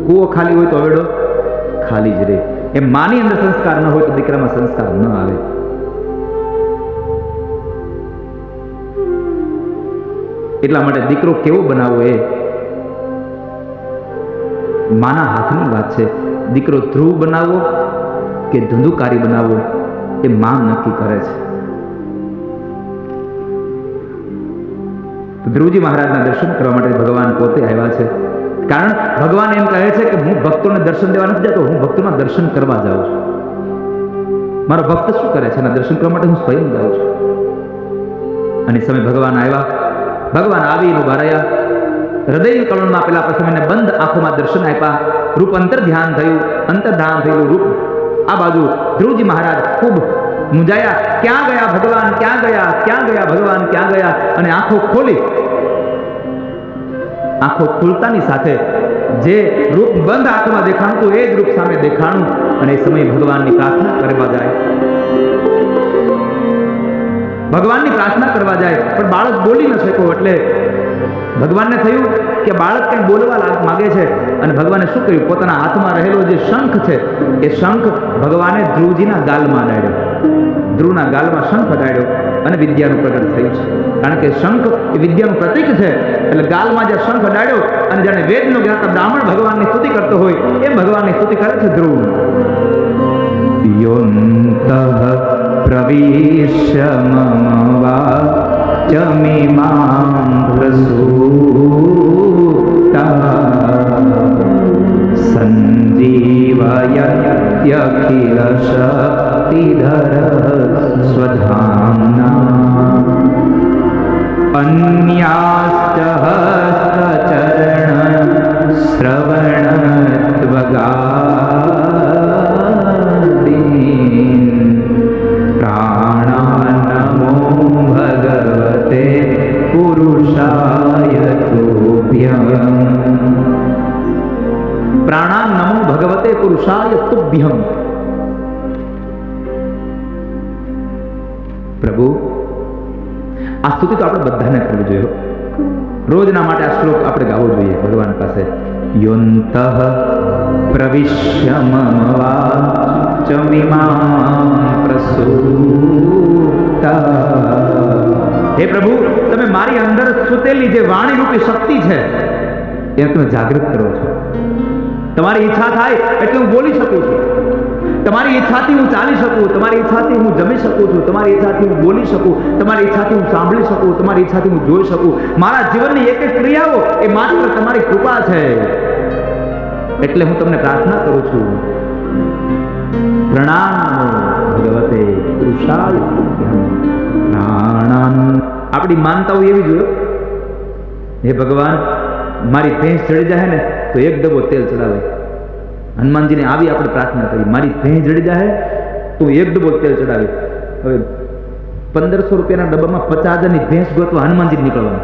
કૂવો ખાલી હોય તો હવેડો ખાલી જ રહે. એમ માની અંદર સંસ્કાર ન હોય તો દીકરામાં સંસ્કાર ન આવે. એટલા માટે દીકરો કેવો બનાવવો એ માના હાથની વાત છે. દીકરો ધ્રુવ બનાવવો કે ધુંધુકારી બનાવવો એ માં નક્કી કરે છે. ધ્રુવજી મહારાજના દર્શન કરવા માટે ભગવાન પોતે આવ્યા છે. કારણ ભગવાન એમ કહે છે કે હું ભક્તોને દર્શન દેવા નથી જતો, હું ભક્તોના દર્શન કરવા જાઉં છું. મારો ભક્ત શું કરે છે એના દર્શન કરવા માટે હું સ્વયં જાઉં છું. અને સમય ભગવાન આવ્યા. ભગવાન આવીને ઉભા રહ્યા. હૃદય કમળમાં પેલા પ્રથમ એને બંધ આંખોમાં દર્શન આપ્યા. રૂપ અંતર ધ્યાન થયું, અંતર ધ્યાન થયેલું રૂપ આ બાજુ. ધ્રુવજી મહારાજ ખૂબ મુંજાયા. ક્યાં ગયા ભગવાન, ક્યાં ગયા, ક્યાં ગયા ભગવાન, ક્યાં ગયા? અને આંખો ખોલી. આંખો ખુલતાની સાથે જે રૂપ બંધ આંખમાં દેખાણું હતું એ જ રૂપ સામે દેખાણું. અને એ સમયે ભગવાનની પ્રાર્થના કરવા જાય. ભગવાનની પ્રાર્થના કરવા જાય પણ બાળક બોલી ન શક્યો. એટલે ભગવાનને થયું કે બાળક કંઈ બોલવા માંગે છે. અને ભગવાને શું કર્યું? પોતાના હાથમાં રહેલો જે શંખ છે એ શંખ ભગવાને ધ્રુવજીના ગાલમાં અડાડ્યો. ધ્રુવના ગાલમાં શંખ અડાડ્યો અને વિદ્યાનું પ્રગટ થયું છે. કારણ કે શંખ એ વિદ્યાનું પ્રતીક છે. એટલે ગાલમાં જે શંખ અડાડ્યો અને જાણે વેદનો જ્ઞાતા બ્રાહ્મણ ભગવાનની સ્તુતિ કરતો હોય એમ ભગવાનની સ્તુતિ કરે છે ધ્રુવ. યોંતઃ પ્રવિશ્ય મમ વાચમિમાં પ્રસૂતા સંજીવયત્યખિલ શક્તિધર સ્વધામ્ના અન્યાશ્ચ હસ્તચરણ શ્રવણત્વગાદીન પ્રાણાનમો ભગવતે પુરુષાય તુભ્યં. પ્રાણાનમો ભગવતે પુરુષાય તુભ્યં. પ્રભુ આ સ્તુતિ તો આપણે બધાને કરવી જોઈએ. રોજના માટે આ શ્લોક આપણે ગાવો જોઈએ ભગવાન પાસે. યોંતઃ પ્રવિશ્ય મમ વાચમિમાં પ્રસૂતા. હે પ્રભુ, તમે મારી અંદર સુતેલી જે વાણી રૂપી શક્તિ છે એને તમે જાગૃત કરો છો. તમારી ઈચ્છા થાય એટલે હું બોલી શકું છું. તમારી ઈચ્છાથી હું ચાલી શકું. તમારી ઈચ્છાથી હું જમી શકું છું. તમારી ઈચ્છાથી હું બોલી શકું. તમારી ઈચ્છાથી હું સાંભળી શકું. તમારી ઈચ્છાથી હું જોઈ શકું. મારા જીવનની એક એક ક્રિયાઓ એ માત્ર તમારી કૃપા છે. એટલે હું તમને પ્રાર્થના કરું છું. પ્રણામ ભગવતે પુરુષાય તુભ્યં. પ્રાણાન. આપણી માનતાઓ એવી જોઈએ, હે ભગવાન મારી ભેંસ ચડી જાય ને તો એક ડબ્બો તેલ ચડાવે. હનુમાનજીને આવી આપણે પ્રાર્થના કરી, મારી ભેંસ જડી જાય તો એક ડબ્બો તેલ ચડાવે. હવે 1500 રૂપિયાના ડબ્બામાં 50,000ની ભેંસ ગોતવા હનુમાનજી નીકળવાનું.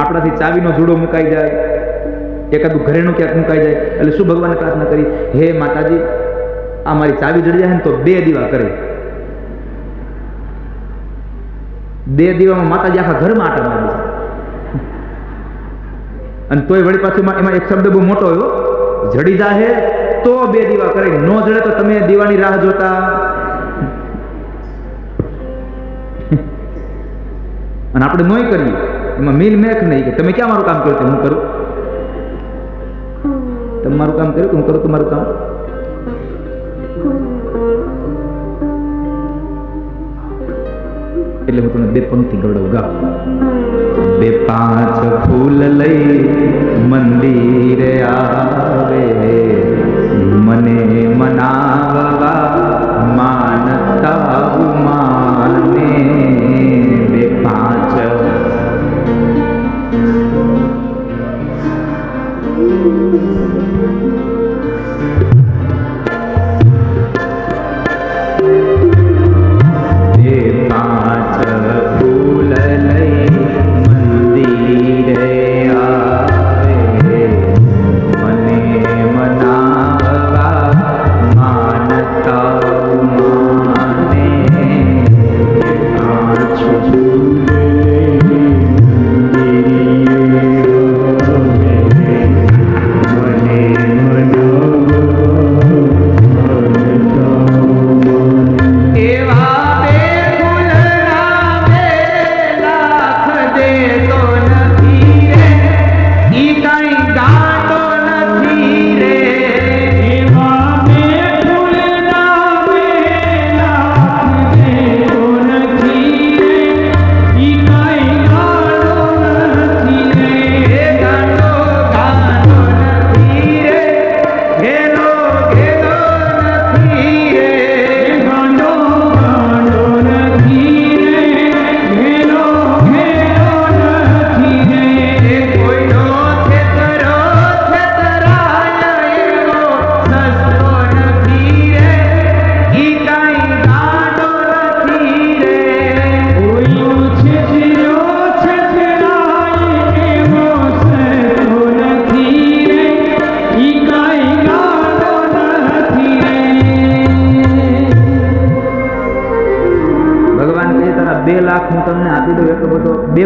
આપણાથી ચાવીનો જુડો મુકાઈ જાય, એકાદું ઘરેણું ક્યાંક મુકાઈ જાય એટલે શું ભગવાનને પ્રાર્થના કરી? હે માતાજી, આ મારી ચાવી જડી જાય ને તો 2 દીવા કરે. 2 દીવામાં માતાજી આખા ઘરમાં આટા મારી છે. અને તોય વળી પાછું એમાં એક શબ્દ બહુ મોટો હોય, જડી જાહે તો 2 દીવા કરે, ન જડે તો તમે દીવાની રાહ જોતા. અને આપણે નોય કરીએ એમાં મિલ મેક નહીં કે તમે ક્યાં મારું કામ કર્યું હું કરું. તમે મારું કામ કર્યું હું કરું તમારું કામ. એટલે હું તમને 2 પંક્તિ ગવડાવું. ગા 2-5 ફૂલ લઈ મંદિરે આવે, મને મનાવવા માનતા માને. 2-5 ફૂલ લઈ મંદિરે આવે,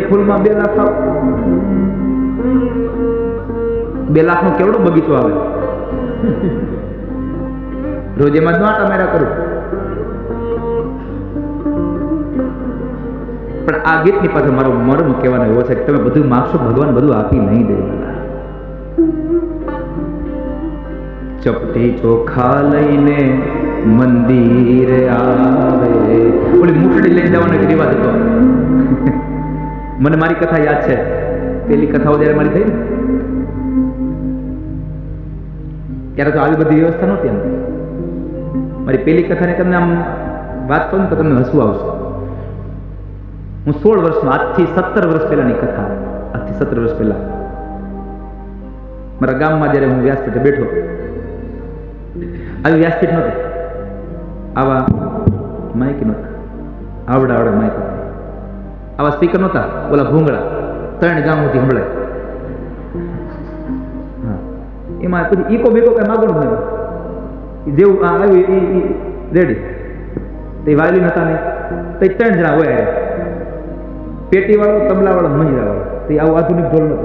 ફૂલમાં 2 લાખ આવે. 2 લાખનો કેવડો બગીચો આવે. રોજ એમાં જ આટા માર્યા કરું. પણ આ ગીતની પાછળ મારો મર્મ કહેવાનો એવો છે કે તમે બધું માગશો, ભગવાન બધું આપી નહીં દે. ચપટી ચોખા લઈને મંદિર આવે. ઓલી મુઠડી લઈને જવાનો એક રિવાજ હતો. મને મારી કથા યાદ છે. પેલી કથાઓ જયારે મારી થઈ ને ત્યારે તો આવી બધી વ્યવસ્થા નહોતી. એમ મારી પેલી કથાને તમને આમ વાત કરું ને તો તમને હસવું આવશે. હું 16 વર્ષનો, આજથી 17 વર્ષ પહેલાની કથા. આજથી 17 વર્ષ પહેલા મારા ગામમાં જયારે હું વ્યાસપીઠે બેઠો, આવી વ્યાસપીઠ નહોતી, આવા માઇક નહોતા, આવડા માઇક હતા, આવા સ્પીકર નહોતા, ઓલા ભૂંગળા 3 ગામ સુધી સંભળાય. હા, એમાં પછી ઈકો બીકો કઈ માગવાનું નહીં. જેવું આવ્યું એ રેડી. તે વાયલી નતા નહીં, તો 3 જણા હોય, પેટી વાળો, તબલા વાળો, મંજીરા વાળો. તે આવું આધુનિક ઢોલ નતો.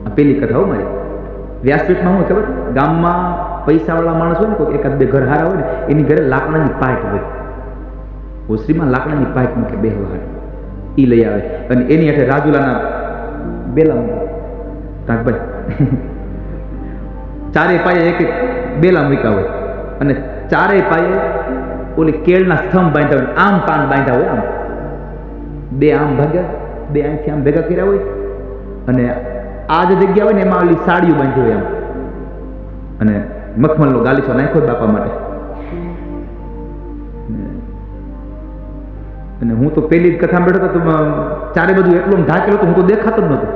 આ પેલી કથા હો મારી. વ્યાસપીઠમાં હું ખબર, ગામમાં પૈસા વાળા માણસ હોય ને, કોઈ 1-2 ઘર હારા હોય ને, એની ઘરે લાકડાની પાઇપ હોય. ઓસરીમાં લાકડાની પાઇપ મૂકે બેહવા, ઈ લઈ આવે અને એની હેઠે રાજુલાના બેલા મૂકે. ભાઈ ચારે પાયે 1-1 બેલા મૂક્યા હોય અને ચારે પાયે ઓલી કેળના સ્તંભ બાંધ્યા હોય, આમ પાન બાંધ્યા હોય. આમ 2 આમ ભાગ્યા, 2 અહીંથી આમ ભેગા કર્યા હોય અને આ જે જગ્યા હોય ને એમાં ઓલી સાડીઓ બાંધી હોય આમ, અને મખમલનો ગાલીચો નાખ્યો બાપા માટે. અને હું તો પેલી જ કથા બેઠો હતો, તો ચારે બધું એટલું ઢાકેલું હતું, હું તો દેખાતો જ નહોતો.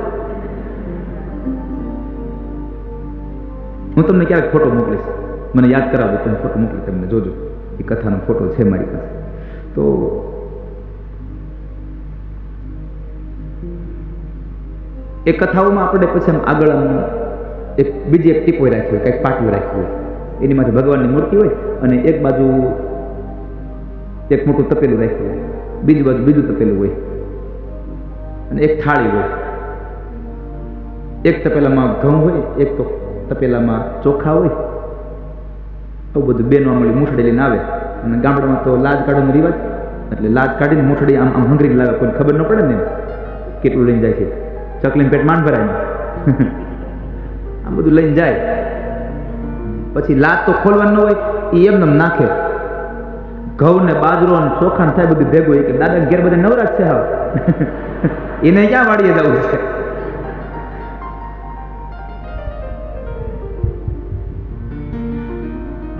હું તમને ક્યારેક ફોટો મોકલીશ, મને યાદ કરાવજો, તમે ફોટો મોકલી તમને જોજો. એ કથાનો ફોટો છે મારી પાસે. તો એ કથાઓમાં આપણે પછી આમ આગળ એક બીજી એક ટીપોઈ રાખી હોય, કંઈક પાટિયું રાખ્યું હોય, એની માથે ભગવાનની મૂર્તિ હોય અને એક બાજુ એક મોટું તપેલું રાખ્યું હોય, બીજી બાજુ બીજું તપેલું હોય અને એક થાળી હોય. એક તપેલામાં ઘઉં હોય, એક તો તપેલામાં ચોખા હોય. આવું બધું બેનો મળી મૂઠડી લઈને આવે. અને ગામડામાં તો લાજ કાઢવાનો રિવાજ, એટલે લાજ કાઢીને મૂઠડી આમ આમ હંગરીને લાવે, કોઈ ખબર ન પડે ને કેટલું લઈને જાય છે. ચકલીને પેટ માંડ ભરાય ને આમ બધું લઈને જાય. પછી લાજ તો ખોલવાનું હોય, એ એમને નાખે. ઘઉં ને બાજરો ને ચોખા ને થાય બધું ભેગું. કે દાદા ઘેર બધા નવરાજ છે, હા એને ક્યાં વાડીએ જવું છે.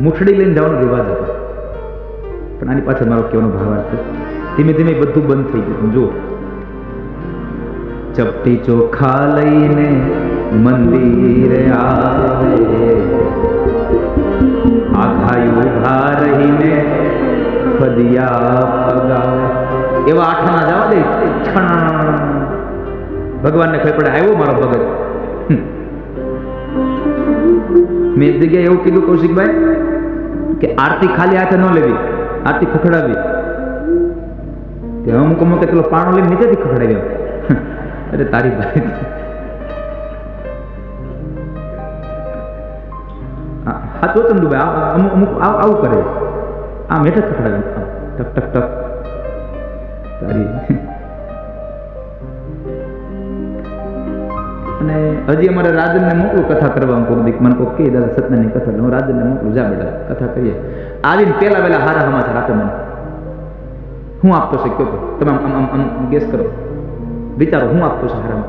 મૂઠડી લઈને જવાનો રિવાજ હતો. પણ આની પાછળ મારો કહેવાનો ભાવાર્થ છે, ધીમે ધીમે બધું બંધ થઈ ગયું. જુઓ, ચપટી ચોખા લઈને મંદિર આવે, આઘાયું ઉભા રહીને ફદિયા ફગાવે. એવા આઠાના જવા દે, ભગવાનને ખબર પડે આવ્યો મારો ભગત. મેં એક જગ્યાએ એવું કીધું કૌશિકભાઈ કે આરતી ખાલી હાથે ન લેવી, આરતી ખખડાવી. અમુક અમુક પેલો પાણો લઈને નીચેથી ખખડાવી. અરે તારી ભાઈ, હા તો ચંદુભાઈ અમુક અમુક આવું કરે, આમ હેઠ ખખડાવે, ટક ટક ટક તારી. અને હજી અમારે રાજનને મોકલું કથા કરવા. કોઈક દીક મને કોઈ કહે દાદા સત્યની કથા, હું રાજનને મોકલું, જા બેટા કથા કરીએ. આવીને પેલા વહેલા હારા સમાચાર આપે મને. હું આપતો શક્યો તો તમે આમ આમ આમ ગેસ કરો, વિચારો હું આપતો છું હારા.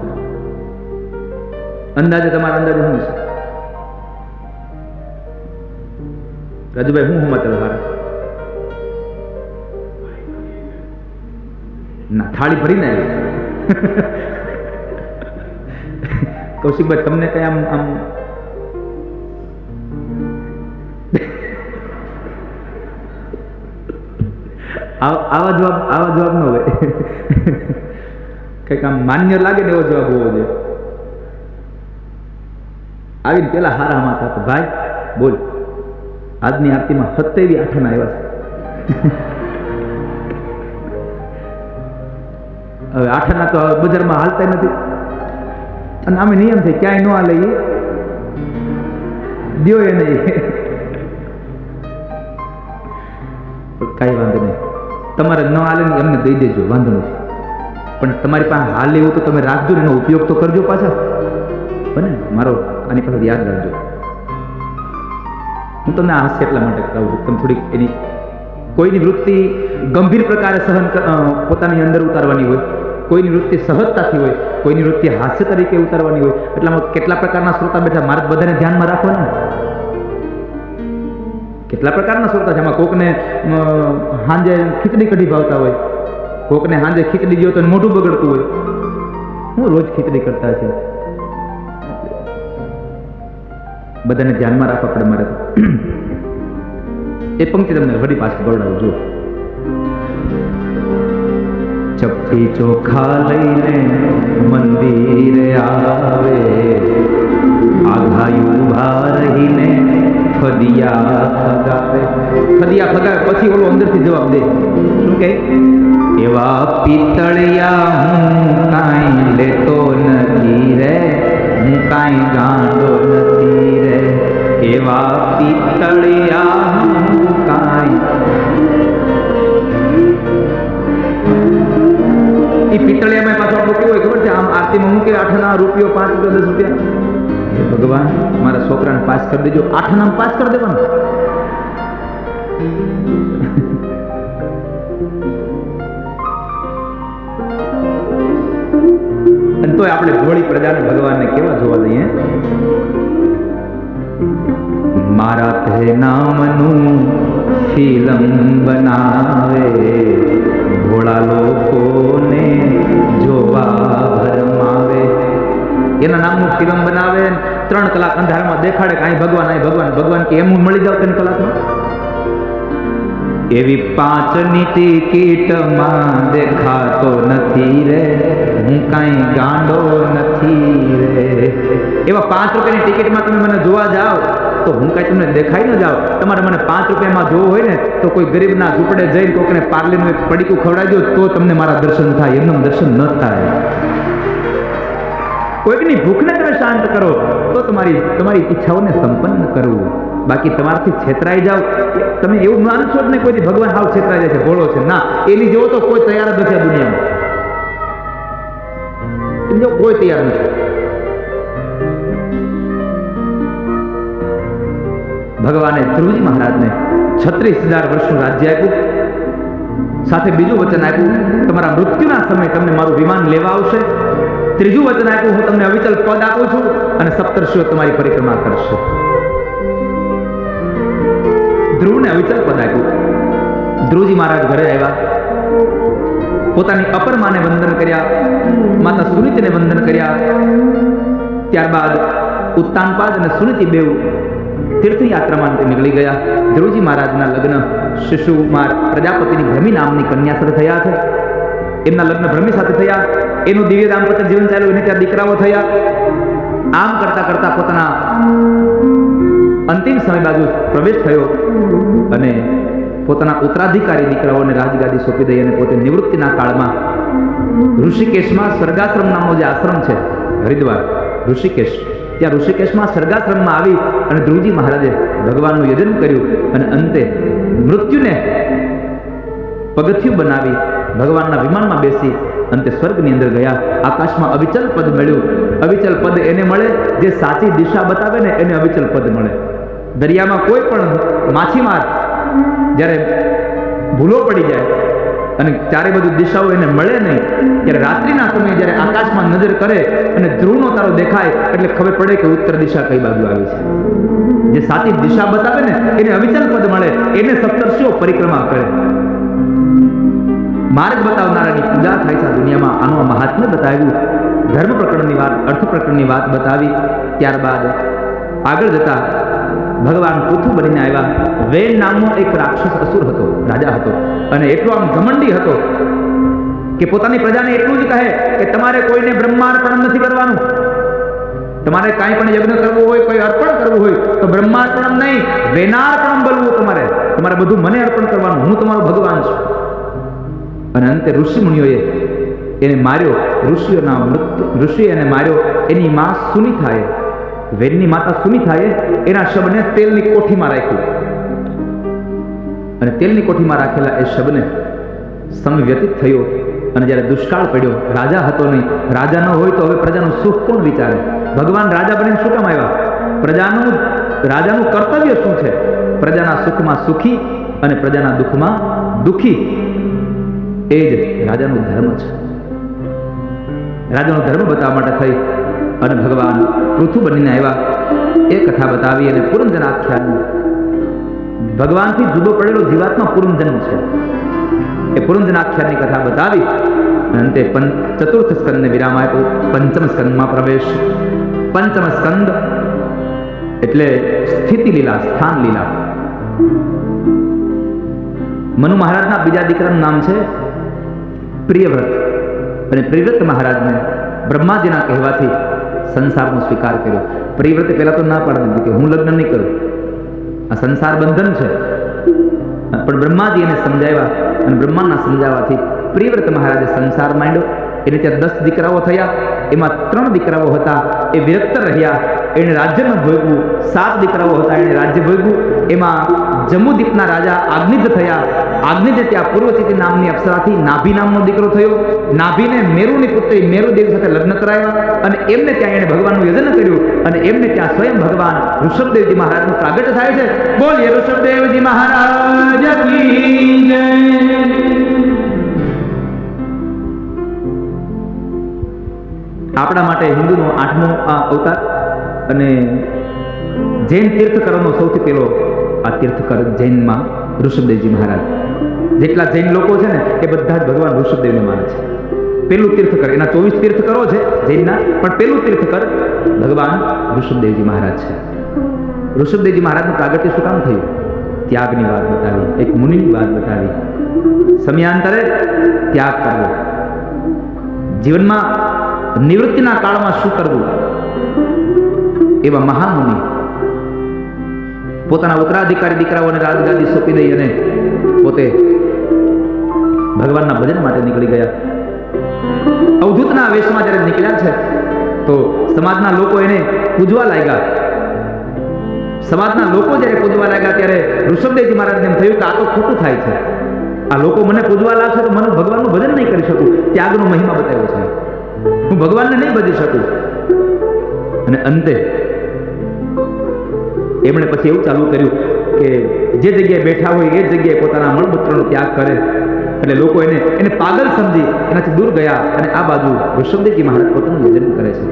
અંદાજે તમારા અંદાજે શું છે રાજુભાઈ? હું સમાચાર હારા? ના, થાળી ભરીને આવી. કૌશિકભાઈ તમને કઈ આમ આમ આવા જવાબ ન હોય. કઈક આમ માન્ય લાગે ને એવો જવાબ હોવો જોઈએ. આવીને પેલા હારા માથા તો ભાઈ બોલ, આજની આરતીમાં 27 આઠાના આવ્યા છે. હવે આઠાના તો બજારમાં હાલતા નથી, અને આમે નિયમ છે ક્યાંય ન હાલે એ દ્યો એ નહીં. કાંઈ વાંધો નહીં, તમારે ન હાલે ને એમને દઈ દેજો, વાંધો નથી. પણ તમારી પાસે હાલ એવું તો તમે રાખજો ને, એનો ઉપયોગ તો કરજો પાછા. બને મારો આની પાછળ યાદ રાખજો. હું તમને આ હાસ્ય એટલા માટે કહું છું, તમે થોડીક એની કોઈની વૃત્તિ ગંભીર પ્રકારે પોતાની અંદર ઉતારવાની હોય, કોઈની વૃત્તિ સહજતાથી હોય, કોઈની વૃત્તિ હાસ્ય તરીકે ઉતારવાની હોય. એટલામાં કેટલા પ્રકારના શ્રોતા બેઠા, મારે બધાને ધ્યાનમાં રાખવાના. કેટલા પ્રકારના શ્રોતા છે એમાં. કોકને હાંજે ખીચડી કઢી ભાવતા હોય, કોકને હાંજે ખીચડી દો તો મોઢું બગડતું હોય. હું રોજ ખીચડી કરતા છે, બધાને ધ્યાનમાં રાખવા પડે મારે. એ પંક્તિ તમને વળી પાછી ગોળાવું જો. ચપટી ચોખા લઈને મંદિરે આવે, આઘાયું ઉભા રહીને ફદિયા ફગાવે. ફદિયા ફગાવે પછી ઓલો અંદરથી જવાબ દે, શું કહે? એવા પિત્તળિયા હું કાંઈ લેતો નથી રે, હું કાંઈ ગાંડો નથી રે. એવા પિત્તળિયા હું કાંઈ. એ પિત્તળિયામાં પાછું આપણું કેવું હોય ખબર છે? આમ આરતીમાં મૂકે 8 રૂપિયો, 5 રૂપિયા, 10 રૂપિયા. હે ભગવાન, મારા છોકરાને પાસ કરી દેજો. 8 પાસ કરી દેવાનું. અને તોય આપણે ભોળી પ્રજાને ભગવાનને કેવા જોવા દઈએ. મારા તે નામનું ફિલ્મ બનાવે, ભોળા લોકોને જોવા ભરમાવે. એના નામનું ફિલ્મ બનાવે, 3 કલાક અંધારામાં દેખાડે કે અહીં ભગવાન, અહીં ભગવાન. ભગવાન કે એમ મળી જાવ 3 કલાકમાં. એવી 5ની ટિકિટમાં દેખાતો નથી રે, હું કાંઈ ગાંડો નથી રે. એવા 5 રૂપિયાની ટિકિટમાં તમે મને જોવા જાઓ તો હું કાંઈ તમને દેખાઈ ન જાઓ. તમારે મને 5 રૂપિયામાં જોવું હોય ને તો કોઈ ગરીબના ઝૂંપડે જઈને કોકને પાર્લીનું એક પડીકું ખવડાવી દો તો તમને મારા દર્શન થાય, એમનું દર્શન ન થાય. કોઈકની ભૂખને તમે શાંત કરો તો તમારી ઈચ્છાઓને સંપન્ન કરવું. બાકી તમારાથી છેતરાઈ જાઓ, તમે એવું માનશો જ ને કોઈથી ભગવાન હાવ છેતરાઈ જાય છે, ભોળો છે. ના, એની જેવો તો કોઈ તૈયાર જ નથી આ દુનિયામાં. જો કોઈ તૈયાર નથી. ભગવાને ધ્રુવજી મહારાજને 36,000 વર્ષનું રાજ્ય આપ્યું, સાથે બીજું વચન આપ્યું, તમારા મૃત્યુના સમયે તમને મારું વિમાન લેવા આવશે. ત્રીજું વચન આપ્યું, હું તમને અવિચલ પદ આપું છું અને સપ્તર્ષિઓ તમારી પરિક્રમા કરશે. ધ્રુવને અવિચલ પદ આપ્યું. ધ્રુવજી મહારાજ ઘરે આવ્યા, પોતાની અપર માને વંદન કર્યા, માતા સુનીતિને વંદન કર્યા. ત્યારબાદ ઉત્તાનપાદ અને સુનીતિ બેઉ તીર્થયાત્રામાં નીકળી ગયા. ધ્રુવજી મહારાજના લગ્ન શિશુકુમાર પ્રજાપતિની ભ્રમી નામની કન્યા સાથે થયા છે. એમના લગ્ન ભ્રમી સાથે થયા. એનું દિવ્ય દાંપત્ય જીવન ચાલ્યું, એને ત્યાં દીકરાઓ થયા. આમ કરતા કરતા પોતાના અંતિમ સમય બાજુ પ્રવેશ થયો અને પોતાના ઉત્તરાધિકારી દીકરાઓને રાજગાદી સોંપી દઈ અને પોતે નિવૃત્તિના કાળમાં ઋષિકેશમાં સ્વર્ગાશ્રમ નામનો જે આશ્રમ છે, હરિદ્વાર ઋષિકેશ, ત્યાં ઋષિકેશમાં સ્વર્ગાશ્રમમાં આવી અને ધ્રુવજી મહારાજે ભગવાનનું યજન કર્યું અને અંતે મૃત્યુને પગથિયું બનાવી ભગવાનના વિમાનમાં બેસી અંતે સ્વર્ગની અંદર ગયા. આકાશમાં અવિચલ પદ મળ્યું. અવિચલ પદ એને મળે જે સાચી દિશા બતાવે ને, એને અવિચલ પદ મળે. દરિયામાં કોઈ પણ માછીમાર જ્યારે ભૂલો પડી જાય અને ચારે બધું દિશાઓ એને મળે નહીં, ત્યારે રાત્રિના સમયે જ્યારે આકાશમાં નજર કરે અને ધ્રુવનો તારો દેખાય એટલે ખબર પડે કે ઉત્તર દિશા કઈ બાજુ આવી છે. જે સાચી દિશા બતાવે ને એને અવિચલ પદ મળે, એને સપ્તર્ષિઓ પરિક્રમા કરે. માર્ગ બતાવનારાની પૂજા થાય છે દુનિયામાં. આનો મહાત્મ્ય બતાવ્યું, ધર્મ પ્રકરણની વાત, અર્થ પ્રકરણની વાત બતાવી. ત્યારબાદ આગળ જતા ભગવાન પૃથુ બનીને આવ્યા. વેન નામનો એક રાક્ષસ અસુર હતો, રાજા હતો, અને એટલો આમ ઘમંડી હતો કે પોતાની પ્રજાને એટલું જ કહે કે તમારે કોઈને બ્રહ્માર્પણ નથી કરવાનું. તમારે કાંઈ પણ યજ્ઞ કરવું હોય, કોઈ અર્પણ કરવું હોય તો બ્રહ્માર્પણ નહીં, વેનાર્પણ બોલવું. તમારે બધું મને અર્પણ કરવાનું, હું તમારો ભગવાન છું. અને અંતે ઋષિ મુનિઓએ એને માર્યો. ઋષિએ એને માર્યો. એની માં સુનિથાએ, વેદની માતા સુનિથાએ એના શબને તેલની કોઠીમાં રાખ્યું અને તેલની કોઠીમાં રાખેલા એ શબને સમય વ્યતીત થયો અને જ્યારે દુષ્કાળ પડ્યો, રાજા હતો નહીં. રાજા ન હોય તો હવે પ્રજાનું સુખ કોણ વિચારે? ભગવાન રાજા બનીને શું કામ આવ્યા? રાજાનું કર્તવ્ય શું છે? પ્રજાના સુખમાં સુખી અને પ્રજાના દુઃખમાં દુઃખી. એ જ રાજાનો ધર્મ છે. રાજાનો ધર્મ બતાવવા માટે થઈ અને ભગવાન પૃથુ બનીને આવ્યા. એ કથા બતાવી અને પુરંજન આખ્યાન, ભગવાનથી જુદો પડેલો જીવાત્મા પુરંજન છે. એ પુરંજન આખ્યાનની કથા બતાવી અને અંતે ચતુર્થ સ્કંદને વિરામ આપ્યો. પંચમ સ્કંદમાં પ્રવેશ. પંચમ સ્કંદ એટલે સ્થિતિ લીલા, સ્થાન લીલા. મનુ મહારાજના બીજા દીકરાનું નામ છે પ્રિયવ્રત અને પ્રિયવ્રત મહારાજને બ્રહ્માજીના કહેવાથી સંસારનો સ્વીકાર કર્યો. પ્રિયવ્રતે પહેલા તો ના પાડી દીધી કે હું લગ્ન નહીં કરું, આ સંસાર બંધન છે. પણ બ્રહ્માજી એને સમજાવ્યા અને બ્રહ્માના સમજાવવાથી પ્રિયવ્રત મહારાજે સંસાર માંડ્યો. એને ત્યાં 10 દીકરાઓ થયા. એમાં 3 દીકરાઓ હતા એ વિરક્ત રહ્યા, એને રાજ્ય ન ભોગવું. 7 દીકરાઓ હતા એને રાજ્ય ભોગવું. એમાં જમ્મુદ્વીપના રાજા આજ્ઞિદ્ધ થયા. આજ્ઞિદ્ધ ત્યાં પૂર્વચિતી નામની અપ્સરાથી નાભી નામનો દીકરો થયો. નાભીને મેરુની પુત્રી મેરુદેવી સાથે લગ્ન કરાયા અને એમને ત્યાં એને ભગવાનનું યજન કર્યું અને એમને ત્યાં સ્વયં ભગવાન ઋષભદેવજી મહારાજનું પ્રાગટ્ય થાય છે. બોલીએ ઋષભદેવજી મહારાજ કી જય. આપણા માટે હિન્દુનો 8મો આ અવતાર અને જૈન તીર્થકરોનો સૌથી પહેલો આ તીર્થકર જૈનમાં ઋષભદેવજી મહારાજ. જેટલા જૈન લોકો છે ને એ બધા જ ભગવાન ઋષભદેવને માને છે. પેલું તીર્થકર, એના 24 તીર્થકરો છે જૈનના, પણ પેલું તીર્થકર ભગવાન ઋષભદેવજી મહારાજ છે. ઋષભદેવજી મહારાજનું પ્રાગટ્ય શું કામ થયું? ત્યાગની વાત બતાવી, એક મુનિની વાત બતાવી. સમયાંતરે ત્યાગ કરવો, જીવનમાં નિવૃત્તિના કાળમાં શું કરવું. એવા મહામુનિ પોતાના ઉત્તરાધિકારી દીકરાઓને રાજગાદી સોંપી દઈ અને પોતે ભગવાનના ભજન માટે નીકળી ગયા. અવધૂતના વેશમાં જ્યારે નીકળ્યા છે તો સમાજના લોકો એને પૂજવા લાગ્યા. સમાજના લોકો જ્યારે પૂજવા લાગ્યા ત્યારે ઋષભદેવજી મહારાજને એમ થયું કે આ તો ખોટું થાય છે. આ લોકો મને પૂજવા લાગશે તો મને ભગવાનનું ભજન નહીં કરી શકું. ત્યાગનો મહિમા બતાવ્યો છે, હું ભગવાનને નહીં ભજી શકું. અને અંતે એમણે પછી એવું ચાલુ કર્યું કે જે જગ્યાએ બેઠા હોય એ જગ્યાએ પોતાના મળમૂત્રનો ત્યાગ કરે. એટલે લોકો એને પાગલ સમજી એનાથી દૂર ગયા અને આ બાજુ ઋષભદેવજી મહારાજ પોતાનું ભજન કરે છે.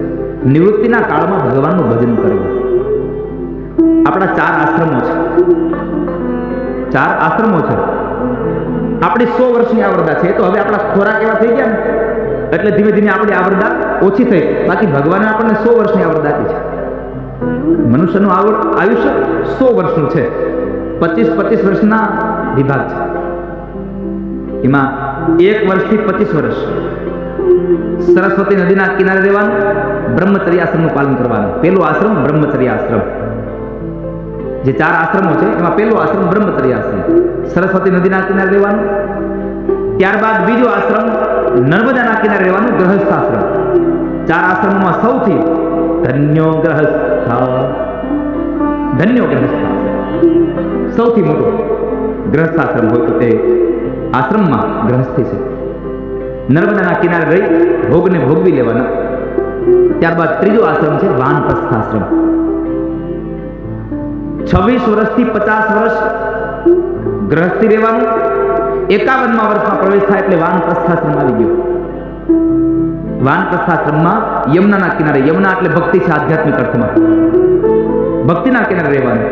નિવૃત્તિના કાળમાં ભગવાનનું ભજન કરવું. આપણા 4 આશ્રમો છે. 4 આશ્રમો છે. આપણી 100 વર્ષની આવરદા છે. તો હવે આપણા ખોરાક એવા થઈ ગયા ને એટલે ધીમે ધીમે આપણી આવરદા ઓછી થઈ. બાકી ભગવાને આપણને 100 વર્ષની આવરદા આપી છે. મનુષ્યનું આયુષ્ય 100 વર્ષનું છે. 25 વર્ષના વિભાગ છે. એમાં 1 વર્ષથી 25 વર્ષ સરસ્વતી નદીના કિનારે રહેવાનું, બ્રહ્મચર્ય આશ્રમનું પાલન કરવાનું. પેલો આશ્રમ બ્રહ્મચર્ય આશ્રમ. જે 4 આશ્રમો છે એમાં પેલો આશ્રમ બ્રહ્મચર્ય આશ્રમ, સરસ્વતી નદીના કિનારે રહેવાનું. ત્યારબાદ બીજો આશ્રમ નર્મદાના કિનારે રહેવાનું, ગ્રહસ્થ આશ્રમ. 4 આશ્રમોમાં સૌથી ધન્યો ગ્રહસ્થ સૌથી મોટો ગ્રહસ્થ આશ્રમ હોય તો તે આશ્રમમાં ગ્રહસ્થી છે. નર્મદાના કિનારે રહી ભોગને ભોગવી લેવાના. ત્યારબાદ ત્રીજો આશ્રમ છે વાનપ્રસ્થ આશ્રમ. 26 વર્ષથી 50 વર્ષ ગ્રહસ્થી રહેવાનું. 51મા વર્ષમાં પ્રવેશ થાય એટલે વાનપ્રસ્થાશ્રમ આવી ગયો. વાનપ્રસ્થાશ્રમમાં યમુનાના કિનારે, યમુના એટલે ભક્તિ છે આધ્યાત્મિક અર્થમાં, ભક્તિના કિનારે રહેવાનું,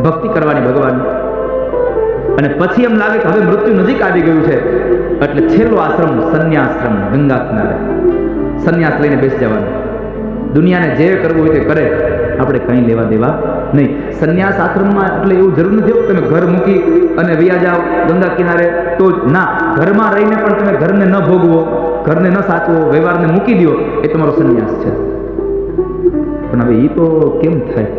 ભક્તિ કરવાની ભગવાન. અને પછી એમ લાગે કે હવે મૃત્યુ નજીક આવી ગયું છે એટલે છેલ્લો આશ્રમ સંન્યાશ્રમ, ગંગા કિનારે સંન્યાસ લઈને બેસી જવાનું. દુનિયાને જે કરવું હોય તે કરે, આપણે કંઈ લેવા દેવા નહીં. સંન્યાસ આશ્રમમાં એટલે એવું જરૂર નથી તમે ઘર મૂકી અને વૈયા જાઓ ગંગા કિનારે તો જ ના. ઘરમાં રહીને પણ તમે ઘરને ન ભોગવો, ઘરને ન સાચવો, વ્યવહારને મૂકી દો, એ તમારો સંન્યાસ છે. પણ હવે એ તો કેમ થાય?